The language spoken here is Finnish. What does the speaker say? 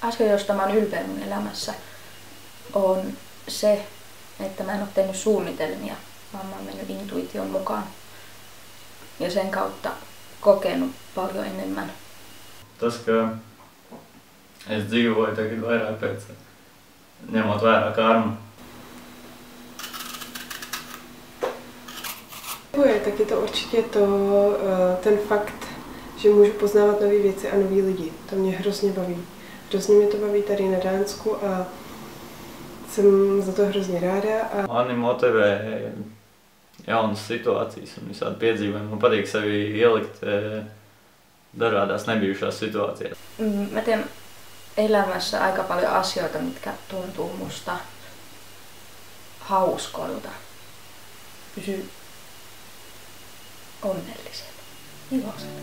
asia, josta mä oon ylpeä mun elämässä, on se, että mä en ole tehnyt suunnitelmia, vaan mä oon mennyt intuition mukaan. Ja sen kautta kokenut paljon enemmän. Tas, ka es dzīvoju tagad vairāk pēc, ņemot vērā karmu. Je taky to určitě ten fakt, že můžu poznávat nové věci a nový lidi. To mě hrozně baví. Hrozně mě to baví tady na Dánsku a jsem za to hrozně ráda. Mani motivē jaunas situācijas un visādi piedzīvojumi. Man patīk sevi ielikt dažādās nebijušās situācijās. Mä teen elämässä aika paljon asioita, mitkä tuntuu musta hauskoilta. Pysy onnellisena, iloisena.